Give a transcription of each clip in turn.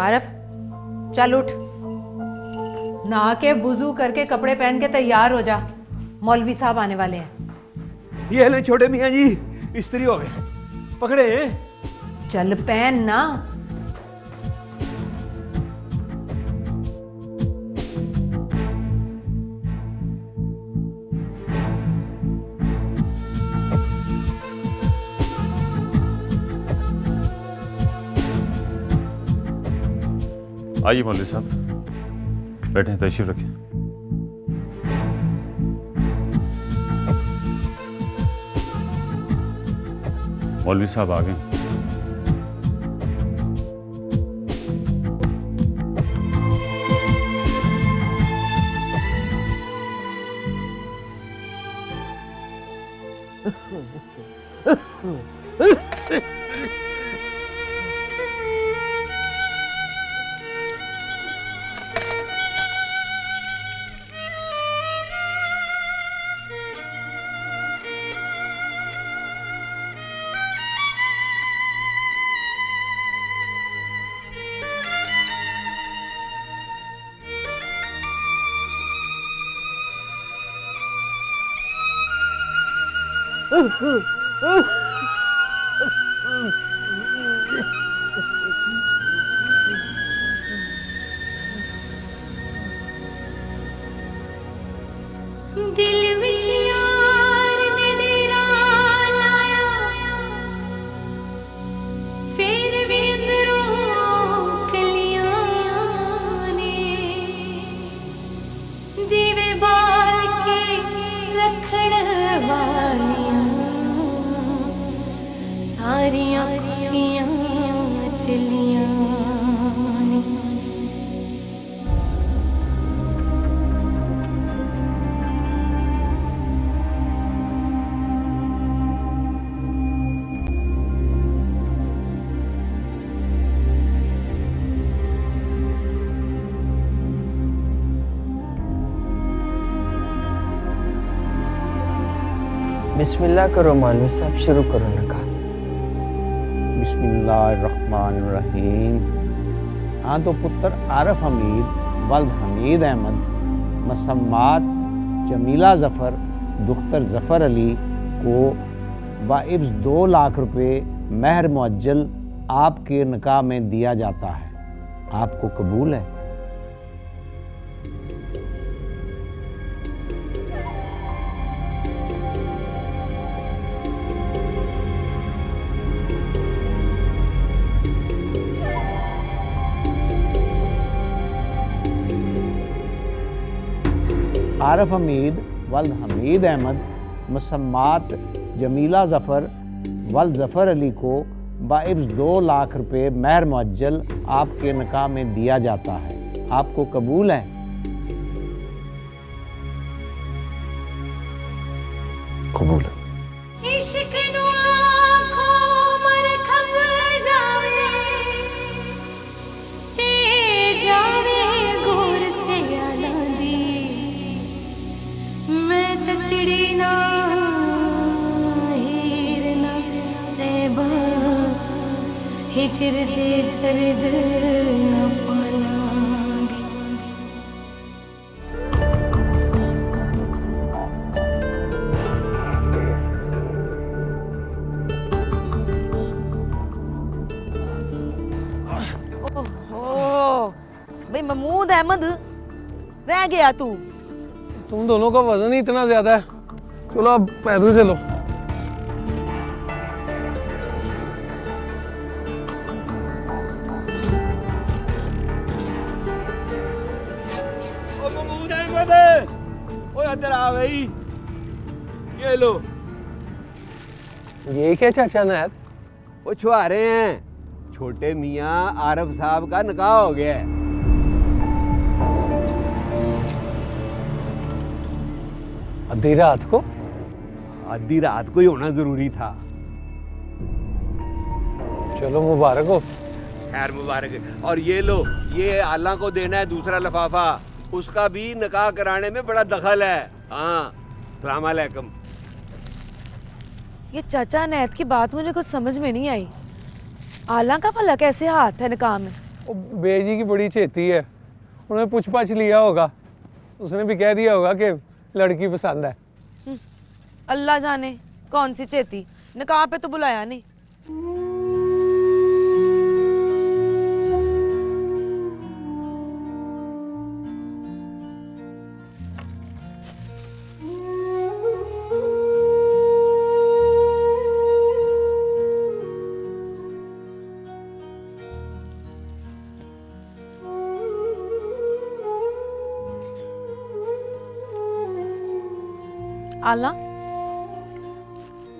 आरफ चल उठ, नहा के वुजू करके कपड़े पहन के तैयार हो जा, मौलवी साहब आने वाले हैं। ये ले छोटे मियाँ जी, इस्त्री हो गए, पकड़े हैं। चल पहन ना। आइए मौलवी साहब, बैठे, तशरीफ रखें। मौलवी साहब आ गए। दिल विच यार ने डेरा लाया, फिर भी अंदरों कलियां ने दीवे बाल के रखड़ वालियां, सारियां अखियां चलियां ने। बिस्मिल्लाह करो मौलवी साहब, शुरू करो नका। बिस्मिल्लाहिर्रहमानिर्रहीम। हाँ तो पुत्र आरफ हमीद वल्द हमीद अहमद मसम्मात जमीला ज़फ़र दुख्तर ज़फ़र अली को बाइब्स 2 लाख रुपए महर मुअज्जल आपके निकाह में दिया जाता है। आपको कबूल है? आरफ हमीद वल्द हमीद अहमद मसम्मात जमीला ज़फ़र वल्द ज़फ़र अली को बाइब्स 2 लाख रुपए महर मुअज्जल आपके निकाह में दिया जाता है। आपको कबूल है? कबूल है। इश्क नू आँखों मरखब जावे, ते जावे गोर से आला दी, मैं ततड़ी ना हीर ना सेबा, हिजर दे दर्द ना पालांगी। भाई महमूद अहमद रह गया तू। तुम दोनों का वजन ही इतना ज्यादा है, चलो अब पैदल चलो। ओ महमूद अहमद, ओ अंदर आ भाई, ये लो। ये क्या चाचा नायत? वो छुआरे हैं, छोटे मियाँ आरफ साहब का निकाह हो गया है। आधी रात को? आधी रात को ही होना जरूरी था। चलो मुबारक हो। खैर मुबारक। और ये लो, ये आला को देना है दूसरा लिफाफा, उसका भी निकाह कराने में बड़ा दखल है। हाँ, सलाम अलैकुम। ये चाचा अनैत की बात मुझे कुछ समझ में नहीं आई। आला का भला कैसे हाथ है निकाह में? वो बेजी की बड़ी छेती है, उन्होंने पूछ पाछ लिया होगा, उसने भी कह दिया होगा कि लड़की पसंद है। अल्लाह जाने कौन सी चेती, निकाह पे तो बुलाया नहीं। आला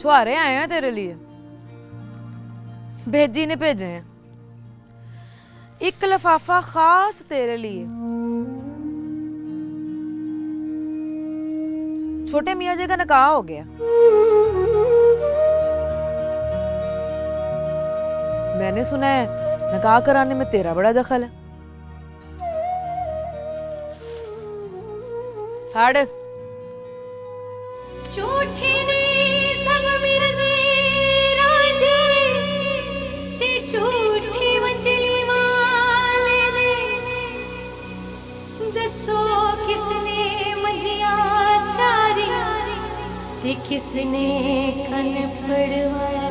छुआरे आए हैं तेरे लिए, भेजी ने भेजे हैं एक लिफाफा खास तेरे लिए। छोटे मियाँ जी का निकाह हो गया। मैंने सुना है निकाह कराने में तेरा बड़ा दखल है। हट। झूठे ने सब मिर्जे राजे ते झूठी मछली वाले ने, दसो किसने मंजिया चारी ते किसने कन पड़वाए।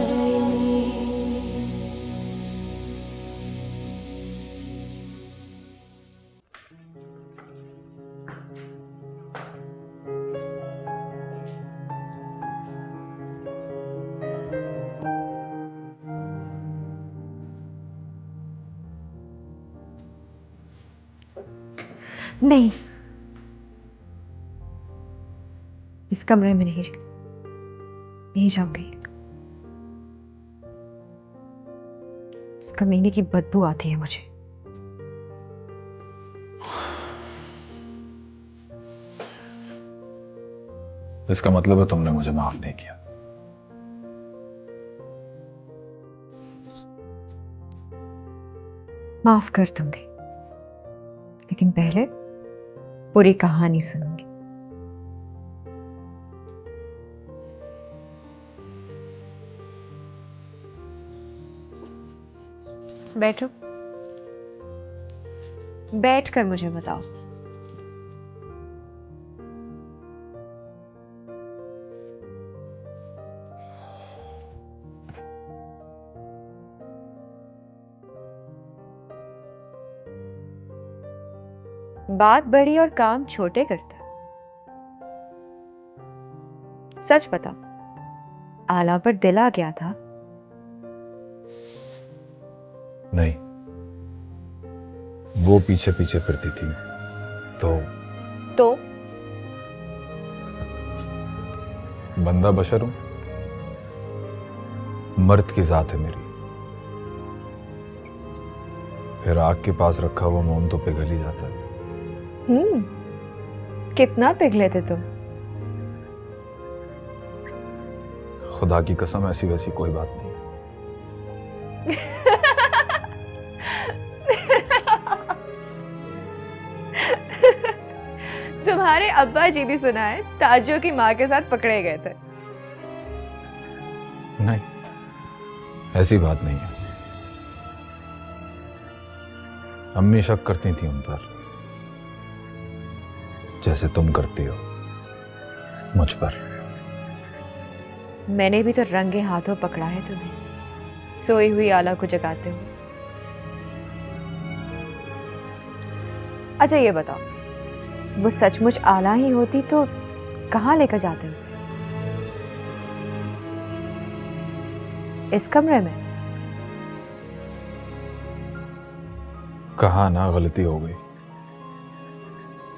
नहीं, इस कमरे में नहीं जाऊंगी। इस कमीने की बदबू आती है मुझे। इसका मतलब है तुमने मुझे माफ नहीं किया। माफ कर दूंगी, लेकिन पहले पूरी कहानी सुनूंगी। बैठो, बैठकर मुझे बताओ, बात बड़ी और काम छोटे करता है। सच बता, आला पर दिल आ गया था? नहीं, वो पीछे पीछे फिरती थी तो बंदा बशर हूं, मर्द की जात है मेरी। फिर आग के पास रखा हुआ मोम तो पिघल ही जाता है। कितना पिघले थे तुम? खुदा की कसम, ऐसी वैसी कोई बात नहीं। तुम्हारे अब्बा जी भी सुना है ताजो की माँ के साथ पकड़े गए थे। नहीं, ऐसी बात नहीं है। अम्मी शक करती थी उन पर, जैसे तुम करती हो मुझ पर। मैंने भी तो रंगे हाथों पकड़ा है तुम्हें, सोई हुई आला को जगाते हुए। अच्छा ये बताओ, वो सचमुच आला ही होती तो कहाँ लेकर जाते उसे? इस कमरे में? कहा ना, गलती हो गई।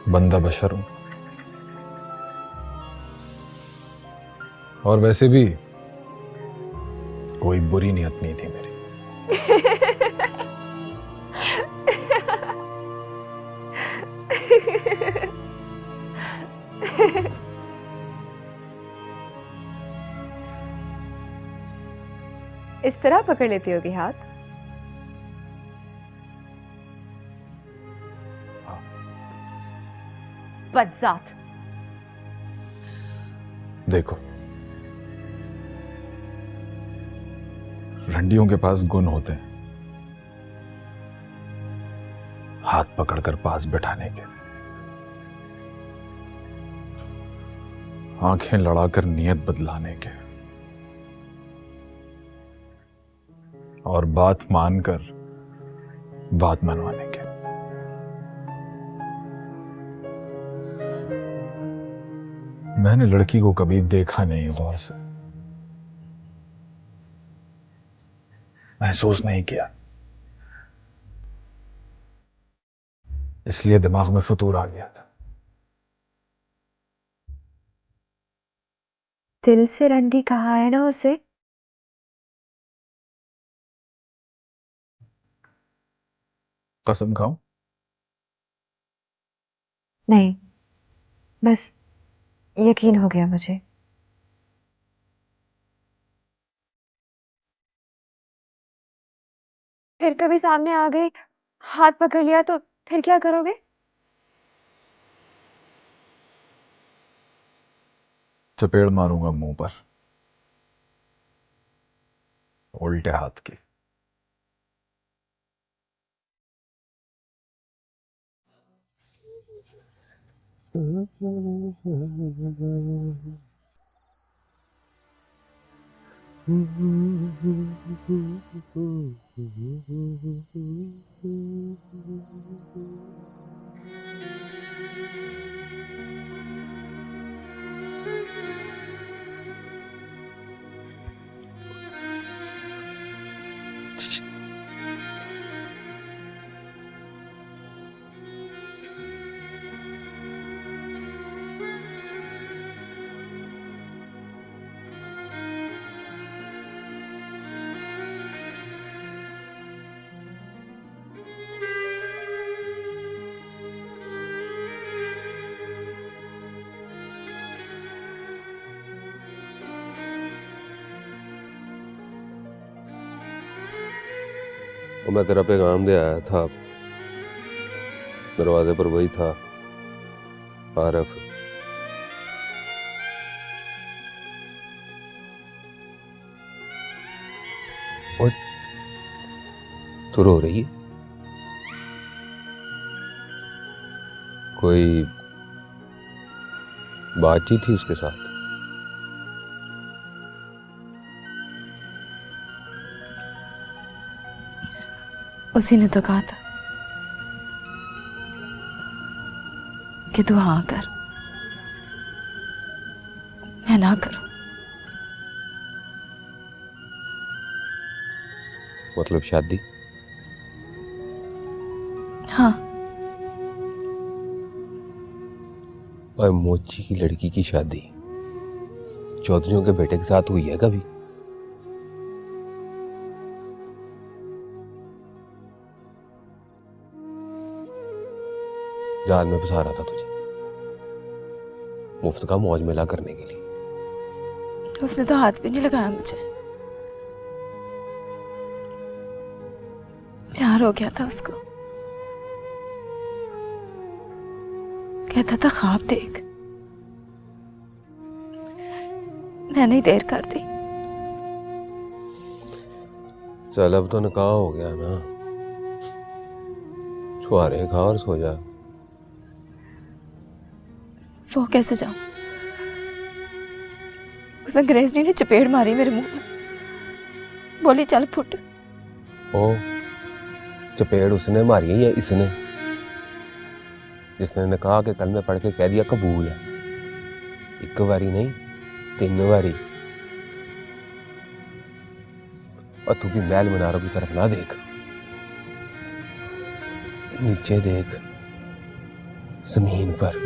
बंदा बशर हूं, और वैसे भी कोई बुरी नियत नहीं थी मेरी। इस तरह पकड़ लेती होगी हाथ? बदजात। देखो, रंडियों के पास गुण होते हैं, हाथ पकड़कर पास बैठाने के, आंखें लड़ाकर नियत बदलाने के, और बात मानकर बात मनवाने के। मैंने लड़की को कभी देखा नहीं गौर से, महसूस नहीं किया, इसलिए दिमाग में फतूर आ गया था। दिल से रंडी कहा है ना उसे? कसम खाऊं? नहीं, बस यकीन हो गया मुझे। फिर कभी सामने आ गई, हाथ पकड़ लिया तो फिर क्या करोगे? चपेड़ मारूंगा मुंह पर, उल्टे हाथ की। और मैं तेरा पैगाम दे आया था, दरवाजे पर वही था, आरफ। और तू रो रही है? कोई बातचीत थी उसके साथ? उसी ने तो कहा था कि तू हाँ कर, मैं ना करूं। मतलब शादी? हाँ। और मोची की लड़की की शादी चौधरियों के बेटे के साथ हुई है कभी? जाल में फंसा रहा था तुझे, मुफ्त का मौज मेला करने के लिए। उसने तो हाथ भी नहीं लगाया मुझे, प्यार हो गया था उसको। कहता था ख्वाब देख, मैंने ही देर कर दी। चल अब तो निकाह हो गया ना, छुआरे खा और सो जा। सो कैसे जाऊं? उस अंग्रेजनी ने चपेड़ मारी मेरे मुंह पर, बोली चल फुट। ओ, चपेड़ उसने मारी है या इसने? जिसने ने कहा कि कलमे पढ़ के कह दिया कबूल है, एक बारी नहीं 3 बारी। और तू भी महल मनारों की तरफ ना देख, नीचे देख, जमीन पर।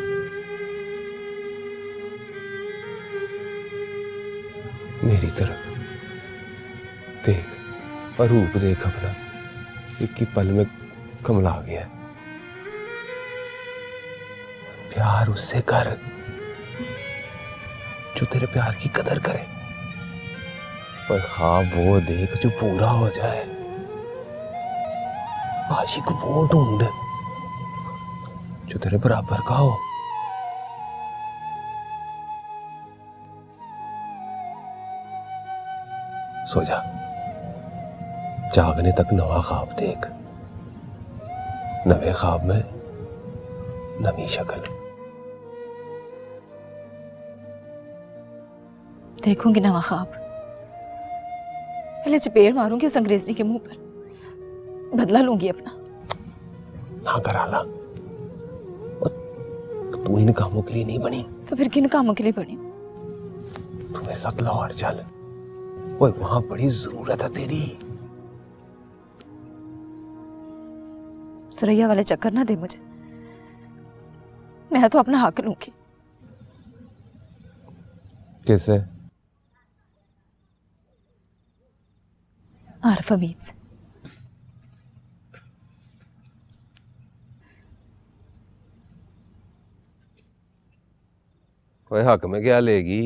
मेरी तरफ देख और रूप देख अपना, एक ही पल में कमला गया। प्यार उससे कर जो तेरे प्यार की कदर करे, पर ख्वाब वो देख जो पूरा हो जाए। आशिक वो ढूंढ जो तेरे बराबर का हो। सो जा, जागने तक नवा ख्वाब देख, नवे ख्वाब में नवी शक्ल। देखूंगी नवा ख्वाब, पहले चपेड़ मारूंगी उस अंग्रेजनी के मुंह पर, बदला लूंगी अपना। ना कर आला, तू इन कामों के लिए नहीं बनी। तो फिर किन कामों के लिए बनी? तू मेरे साथ लाहौर चल, ओए वहां बड़ी जरूरत है तेरी। सुरैया वाले चक्कर ना दे मुझे, मैं तो अपना हक लूंगी। किससे? आरिफ हमीद से। ओए हक में क्या लेगी?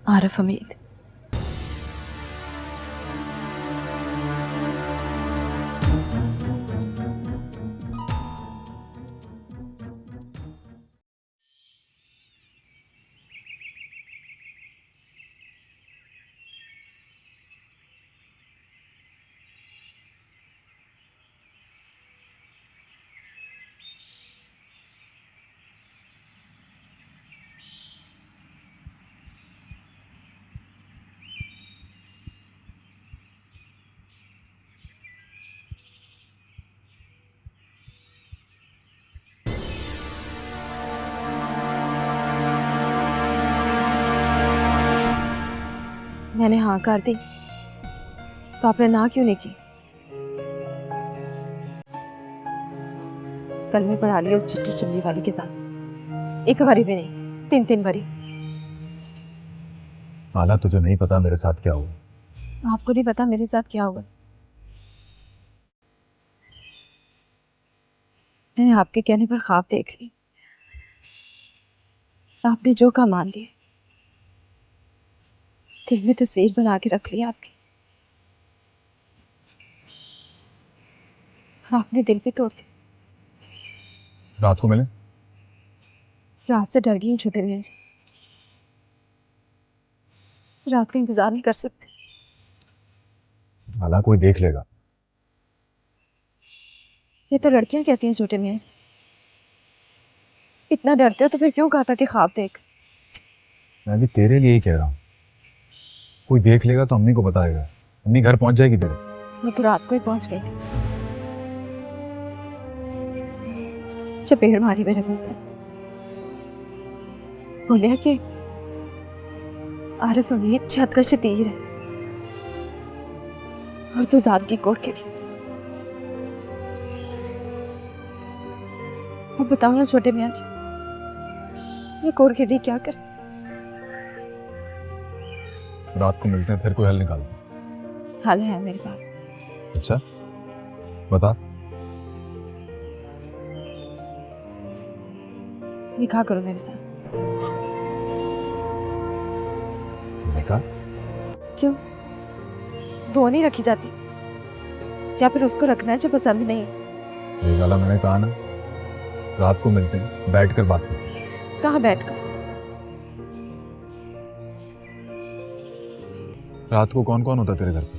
आरिफ हमीद मैंने हाँ कर दी तो आपने ना क्यों नहीं की? कल मैं पढ़ा लिया उस चिट्टी चमड़ी वाली के साथ, एक बारी भी नहीं, 3-3 बारी। आला तुझे नहीं पता मेरे साथ क्या हुआ। आपको नहीं पता मेरे साथ क्या हुआ? मैंने आपके कहने पर ख्वाब देख ली, आपने जो कहा मान लिया, दिल में तस्वीर बना के रख लिया आपकी, आपने दिल भी तोड़ दिया। रात को मिले? रात से डर गई हूँ छोटे मियां जी, रात का इंतजार नहीं कर सकते। आला कोई देख लेगा। ये तो लड़कियां कहती हैं छोटे मियां जी। इतना डरते हो तो फिर क्यों कहा था कि ख्वाब देख? मैं भी तेरे लिए ही कह रहा हूँ, कोई देख लेगा तो अम्मी को बताएगा, अम्मी घर पहुंच जाएगी तेरे। मैं तो रात को ही पहुंच गई थी, चपेड़ मारी मेरे मुंह पे, बोलिया कि आरिफ हमीद छत का शतीर है और तू जात की कोट के लिए। अब बताओ ना छोटे मियां जी, ये कोर के लिए क्या करे? रात को मिलते हैं, फिर कोई हल निकाल। हल है मेरे पास। अच्छा बता। निकाह करो मेरे साथ। निकाह? क्यों, दो नहीं रखी जाती? या फिर उसको रखना है जो पसंद नहीं है? ये वाला मैंने कहा ना, रात को मिलते हैं, बैठ कर बात करते हैं। कहाँ बैठकर? रात को कौन कौन होता तेरे घर पे?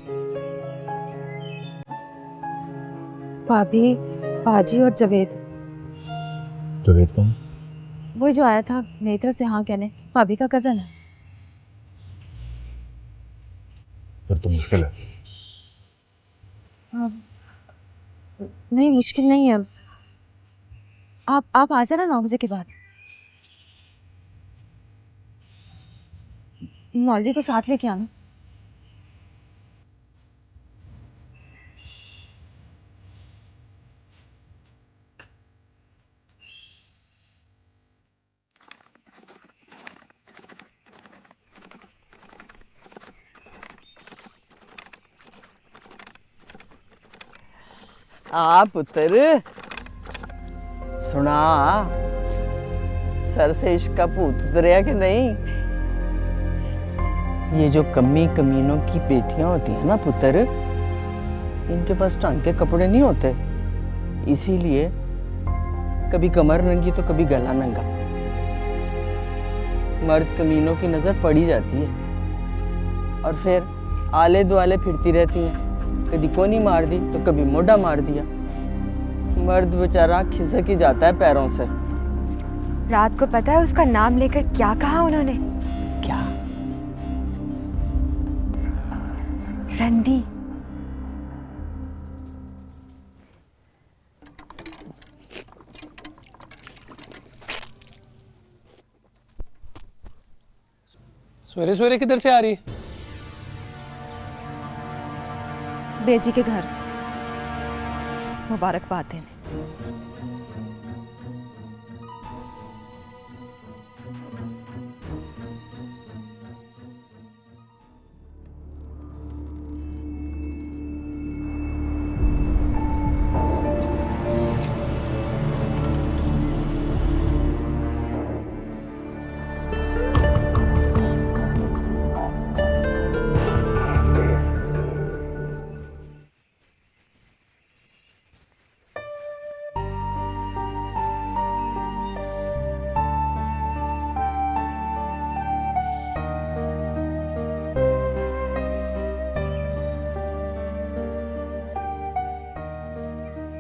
भाभी, बाजी और जवेद। जवेद कौन? वो जो आया था मेरी तरफ से हाँ कहने, भाभी का कजन है। फिर तो मुश्किल है। नहीं मुश्किल नहीं है, आप आ जाना 9 बजे के बाद। मौलवी को साथ लेके आना। आ पुत्र सुना, सर से इश्क का भूत उतरिया कि नहीं? ये जो कमी कमीनों की बेटियां होती हैं ना पुत्र, इनके पास ढंग के कपड़े नहीं होते, इसीलिए कभी कमर नंगी तो कभी गला नंगा। मर्द कमीनों की नजर पड़ी जाती है और फिर आले दुआले फिरती रहती हैं, कभी कोनी मार दी तो कभी मोढ़ा मार दिया। मर्द बेचारा खिसक ही जाता है पैरों से। रात को पता है उसका नाम लेकर क्या कहा उन्होंने? क्या? रंडी। सवेरे सवेरे किधर से आ रही? बेजी के घर मुबारकबाद देने।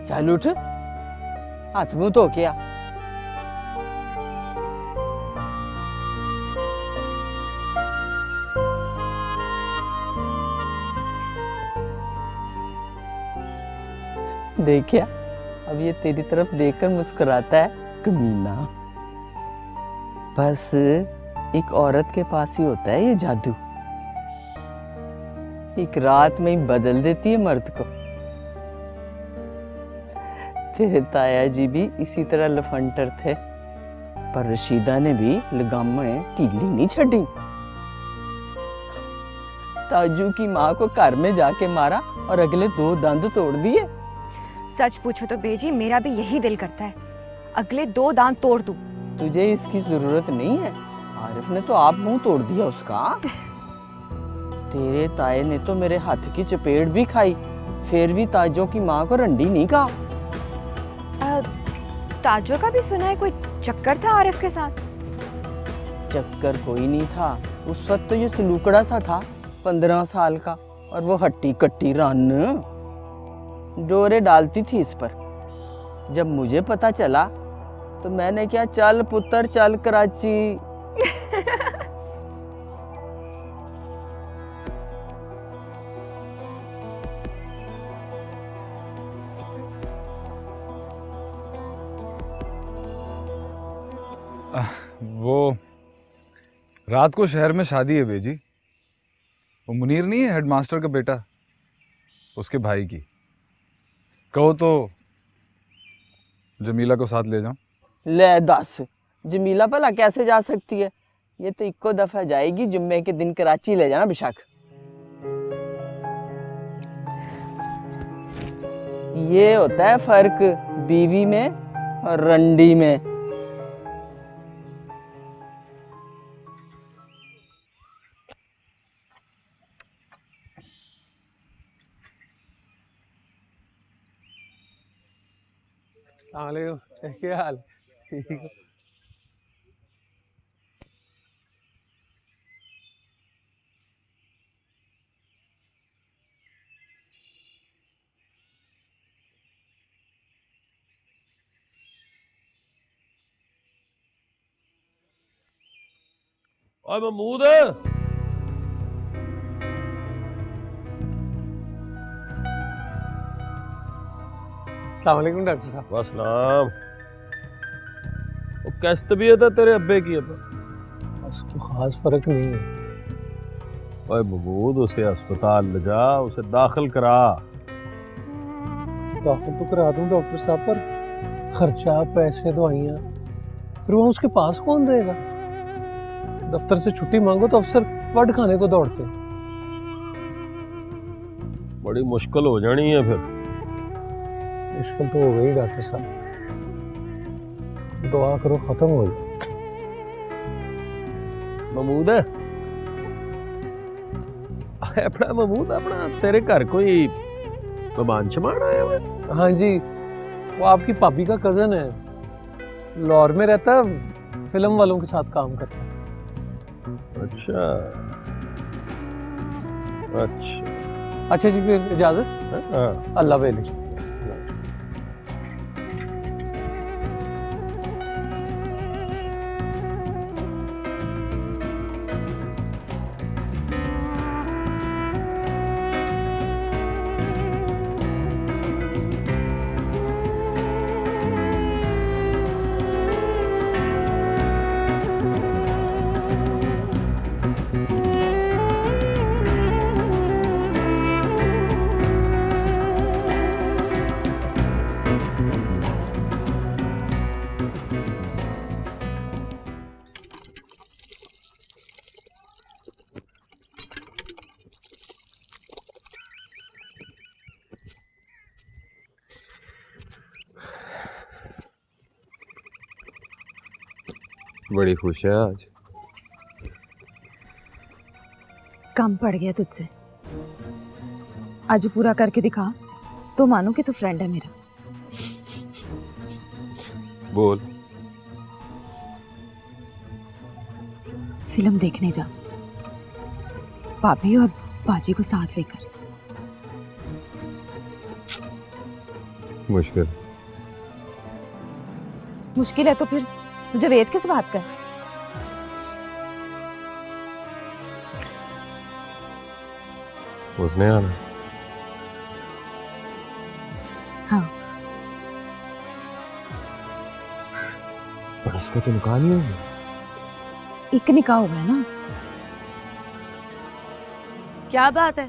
चल उठ, हाथ मुंह धो के आ। देखिया, अब ये तेरी तरफ देखकर मुस्कुराता है, कमीना। बस एक औरत के पास ही होता है ये जादू, एक रात में ही बदल देती है मर्द को। तेरे ताया जी भी इसी तरह लफंटर थे, पर रशीदा ने भी लगामें ढीली नहीं छड़ी। ताजू की माँ को घर में जाके मारा और अगले 2 दंद तोड़ दिए। सच पूछो तो बेजी मेरा भी यही दिल करता है, अगले 2 दांत तोड़ दूं। तुझे इसकी जरूरत नहीं है, आरिफ ने तो आप मुंह तोड़ दिया उसका। तेरे ताए ने तो मेरे हाथ की चपेट भी खाई, फिर भी ताजों की माँ को रंडी नहीं कहा। ताजो का भी सुना है कोई चक्कर था आरिफ के साथ? चक्कर कोई नहीं था, उस वक्त तो ये सलूकड़ा सा था, 15 साल का, और वो हट्टी कट्टी रन डोरे डालती थी इस पर। जब मुझे पता चला तो मैंने क्या, चल पुत्र चल कराची। वो रात को शहर में शादी है बेजी, वो मुनीर नहीं है हेडमास्टर का बेटा, उसके भाई की। कहो तो जमीला को साथ ले जाऊं? ले दस, जमीला भला कैसे जा सकती है? ये तो इक्को दफा जाएगी, जुम्मे के दिन कराची ले जाना बेशक। ये होता है फर्क बीवी में और रंडी में। क्या हाल? ठीक है। ओए महमूद, अस्सलाम वालेकुम डॉक्टर साहब। वासलाम। वो कैसी तबीयत है तेरे अब्बे की? अब बस तो खास फर्क नहीं है। ओए महमूद, उसे अस्पताल ले जा, उसे दाखिल करा। दाखिल तो करा दूं डॉक्टर साहब, पर खर्चा, पैसे, दवाइयाँ, फिर वहाँ उसके पास कौन रहेगा? दफ्तर से छुट्टी मांगो तो अफसर वड खाने को दौड़ते हैं। बड़ी मुश्किल हो जानी है फिर। मुश्किल तो हो गई डॉक्टर साहब, दुआ करो खत्म हो जाए। महमूद है अपना, महमूद अपना, तेरे घर कोई मेहमान शमान आया हुआ? हाँ जी, वो आपकी भाभी का कजन है, लाहौर में रहता, फिल्म वालों के साथ काम करता है। अच्छा, अच्छा जी, फिर इजाजत। हाँ। अल्लाह वेली। बड़ी खुश है आज। कम पड़ गया तुझसे, आज पूरा करके दिखा तो मानो कि तू फ्रेंड है मेरा। बोल। फिल्म देखने जा, भाभी और बाजी को साथ लेकर। मुश्किल। मुश्किल है तो फिर तुझे वेद किस बात का? उसने आना। हाँ। पर इसका तो निकाह नहीं होगा। एक निकाह हुआ है ना। क्या बात है,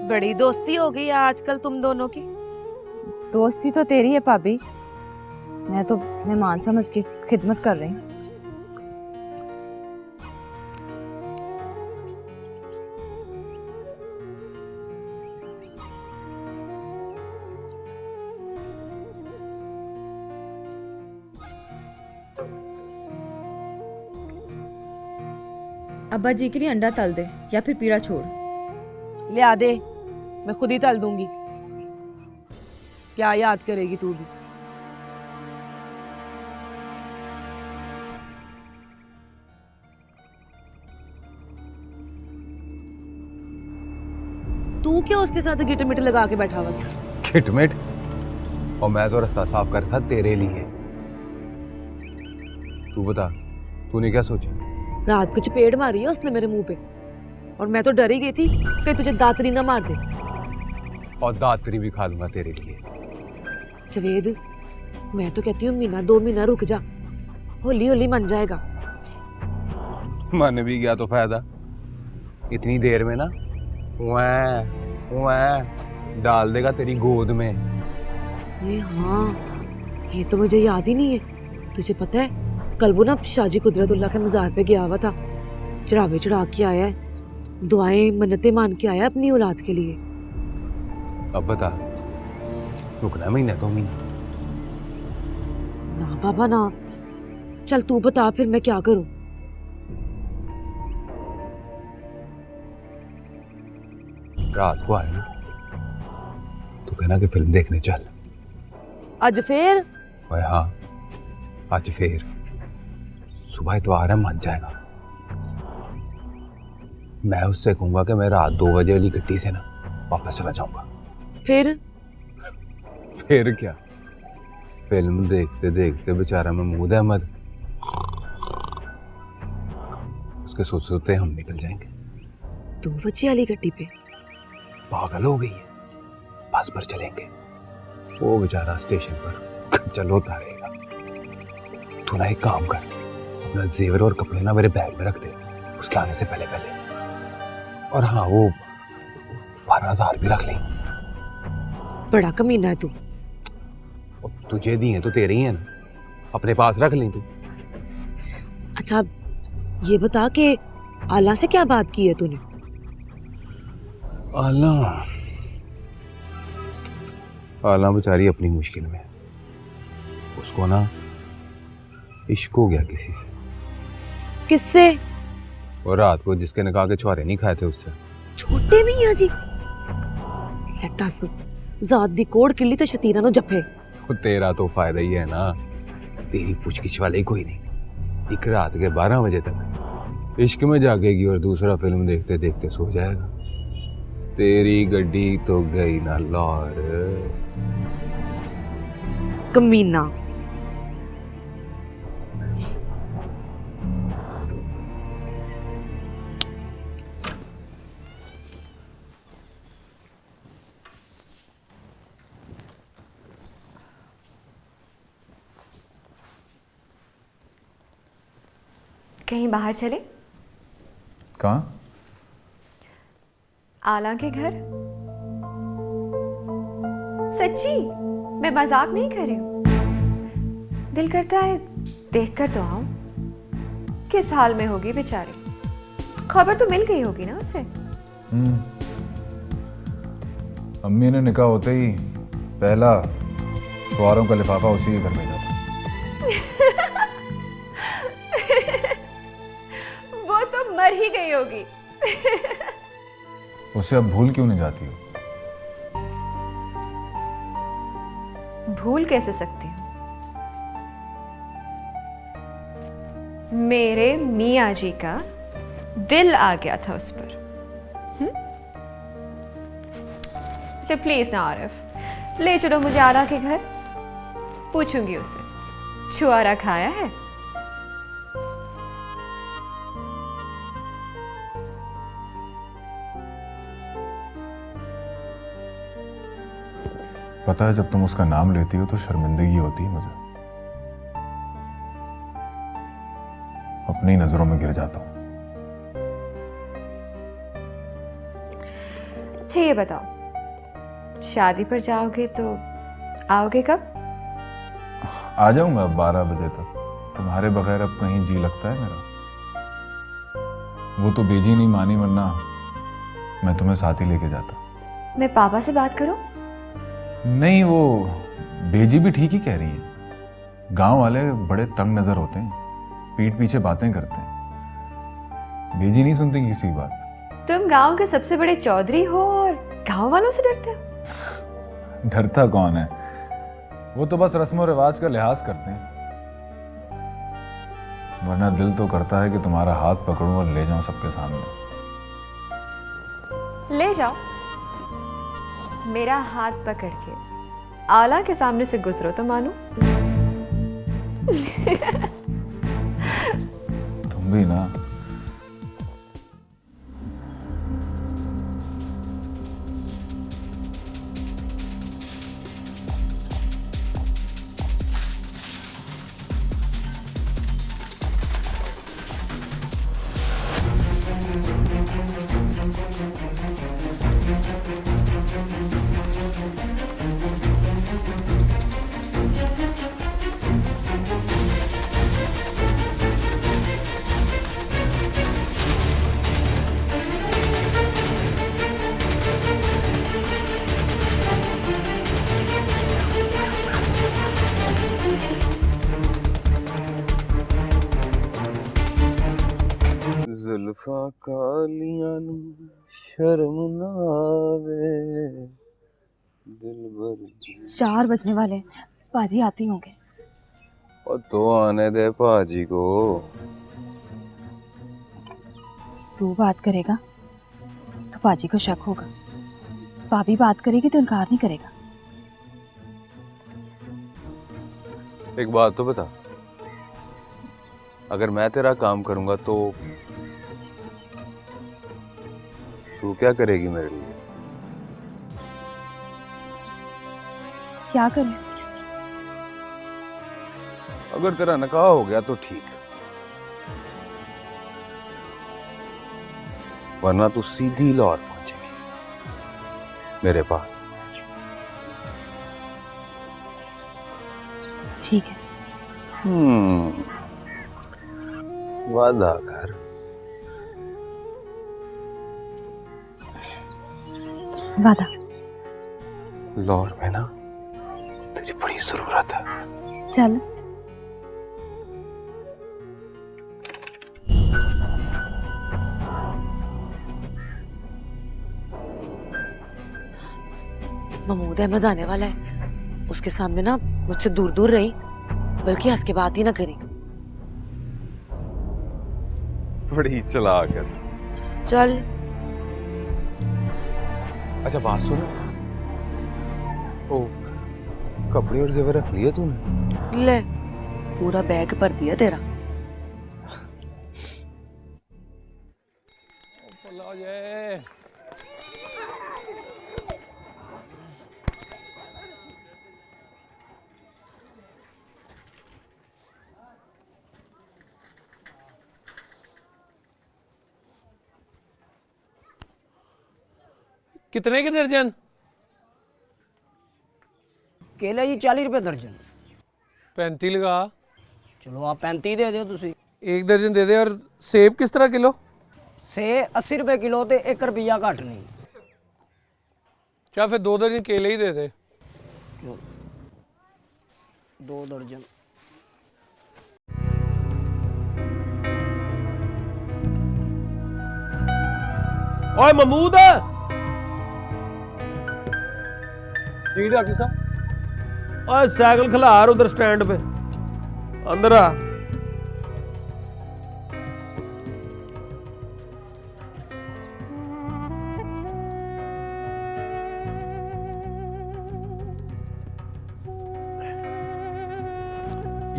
बड़ी दोस्ती हो गई है आजकल तुम दोनों की। दोस्ती तो तेरी है भाभी, मैं तो मेहमान समझ के खिदमत कर रही हूँ। अब्बा जी के लिए अंडा तल दे या फिर पीड़ा छोड़। ले आ दे, मैं खुद ही तल दूंगी। क्या याद करेगी तू भी। तू क्या उसके साथ गिट मिट लगा के बैठा हुआ था? खिटमिट? और मैं तो रास्ता साफ कर था तेरे लिए। तू बता, तूने क्या सोचा? रात को चपेड़ मारी है उसने मेरे मुंह पे, और मैं तो डर ही गई थी कि तुझे दातरी ना मार दे। और दातरी भी खा दूंगा तेरे लिए। जवेद, मैं तो कहती हूँ महीना 2 महीना रुक जा, होली होली मन जाएगा। मन भी गया तो फायदा, इतनी देर में ना वह डाल देगा तेरी गोद में। ये हाँ, ये तो मुझे याद ही नहीं है। तुझे पता है कल वो ना शाजी कुदरतुल्लाह के मज़ार पे गया हुआ था, चढ़ावे चढ़ा के आया है, दुआएं मन्नतें मान के आया अपनी औलाद के लिए। अब बता, रुकना महीना 2 महीना? ना बाबा ना, चल तू बता फिर मैं क्या करूं। रात को आए ना तो कहना कि फिल्म देखने चल। आज फिर? ओए हाँ, आज फिर सुबह इतवार है, मान जाएगा। मैं उससे कहूंगा कि मैं रात 2 बजे वाली गड्डी से ना वापस चला जाऊंगा। फिर क्या, फिल्म देखते देखते बेचारा महमूद अहमद, उसके सोते सोते हम निकल जाएंगे। 2 बजे वाली गड्डी पे? पागल हो गई है, बस पर चलेंगे। वो बेचारा स्टेशन पर खच्चल होता रहेगा। तू ना एक काम कर, अपना जेवर और कपड़े ना मेरे बैग में रख दे उसके आने से पहले पहले। और हाँ, वो 12,000 भी रख लें। बड़ा कमीना है तू। तुझे दी है तो तेरे ही है ना, अपने पास रख लें तू। अच्छा ये बता कि आला से क्या बात की है तूने? आला बेचारी अपनी मुश्किल में, उसको ना इश्क हो गया किसी से। किससे? और रात को जिसके निकाह के छुआरे नहीं खाए थे उससे। छोटे मियां जी? दस जात दी कोड़ किल्ली ते शतीरा नो जफे। तेरा तो फायदा ही है ना, तेरी पूछगिछ वाले ही कोई नहीं। एक रात के 12 बजे तक इश्क में जागेगी और दूसरा फिल्म देखते देखते सो जाएगा। तेरी गड्डी तो गई ना लाहौर। कमीना। कहीं बाहर चले? कहाँ? आला के घर। सच्ची, मैं मजाक नहीं कर रही हूँ। दिल करता है देख कर तो आऊं। किस हाल में होगी बेचारी? खबर तो मिल गई होगी ना उसे। अम्मी ने निकाह होते ही पहला शुआरों का लिफाफा उसी के घर भेजा था। वो तो मर ही गई होगी। उसे अब भूल क्यों नहीं जाती हो? भूल कैसे सकती हूँ? मेरे मियाँ जी का दिल आ गया था उस पर। अच्छा प्लीज ना आरिफ, ले चलो मुझे आरा के घर। पूछूंगी उसे छुआरा खाया है? पता है जब तुम उसका नाम लेती हो तो शर्मिंदगी होती है मुझे। अपनी नजरों में गिर जाता हूं। अच्छा ये बताओ, शादी पर जाओगे तो आओगे कब? आ जाऊंगा 12 बजे तक। तुम्हारे बगैर अब कहीं जी लगता है मेरा? वो तो बेजी नहीं मानी, वरना मैं तुम्हें साथ ही लेके जाता। मैं पापा से बात करूं? नहीं, वो बेजी भी ठीक ही कह रही है। गांव वाले बड़े तंग नजर होते हैं, पीठ पीछे बातें करते हैं। बेजी नहीं सुनती किसी की बात। तुम गांव के सबसे बड़े चौधरी हो और गांव वालों से डरते हो? डरता कौन है? वो तो बस रस्मों रिवाज का लिहाज करते हैं, वरना दिल तो करता है कि तुम्हारा हाथ पकड़ूं और ले जाऊं सबके सामने। ले जाओ, मेरा हाथ पकड़ के आला के सामने से गुजरो तो मानो। तुम भी ना। जुल्फा कालियां नू शर्म ना आवे दिल 4 बजने वाले हैं, बाजी आती होंगे। और तो आने दे पाजी को। तू बात करेगा तो बाजी को शक होगा, भाभी बात करेगी तो इनकार नहीं करेगा। एक बात तो बता, अगर मैं तेरा काम करूंगा तो तू क्या करेगी मेरे लिए? क्या करें? अगर तेरा निकाह हो गया तो ठीक, वरना तू सीधी लाहौर पहुंचेगी मेरे पास। ठीक है। वादा कर। वादा। लाहौर में ना तेरी बड़ी जरूरत है। चल। महमूद अहमद आने वाला है, उसके सामने ना मुझसे दूर दूर रही, बल्कि हंस के बात ही ना करी। बड़ी चालाक है। चल। अच्छा बात सुन, ओ कपड़े और जेवर रख लिए तूने? ले पूरा बैग भर दिया तेरा। कितने के दर्जन? केला जी 40 रुपए दर्जन। 35 लगा। चलो आप 35 दे दो तुसी। एक दर्जन दे दे। और सेब किस तरह किलो? सेब 80 रुपए किलो ते 1 रुपया घट नहीं। क्या फिर 2 दर्जन केले ही दे दे। 2 दर्जन। ओए महमूद। जी डॉक्टर साहब। ओए साइकिल खिलार उधर स्टैंड पे, अंदर आ।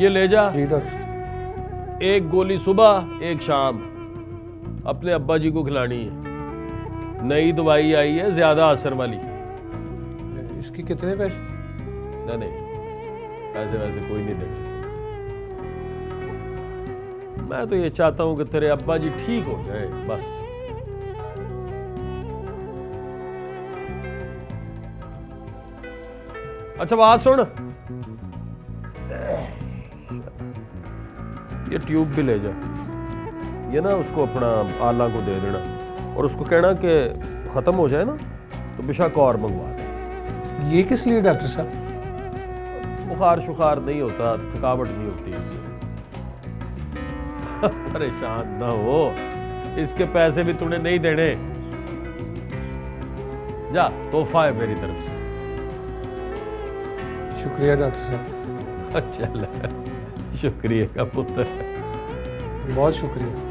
ये ले जा। जी डॉक्टर। एक गोली सुबह, एक शाम, अपने अब्बा जी को खिलानी है। नई दवाई आई है, ज्यादा असर वाली। इसके कितने पैसे? नहीं, पैसे वैसे कोई नहीं देते। मैं तो ये चाहता हूं कि तेरे अब्बा जी ठीक हो जाए बस। अच्छा बात सुन, ये ट्यूब भी ले जा। ये ना उसको अपना आला को दे देना और उसको कहना कि खत्म हो जाए ना तो बेशक और मंगवा दे। ये किस लिए डॉक्टर साहब? बुखार शुखार नहीं होता, थकावट नहीं होती इससे। परेशान ना हो, इसके पैसे भी तूने नहीं देने। जा, तोहफा है मेरी तरफ से। शुक्रिया डॉक्टर साहब। चल, शुक्रिया का पुत्र। बहुत शुक्रिया।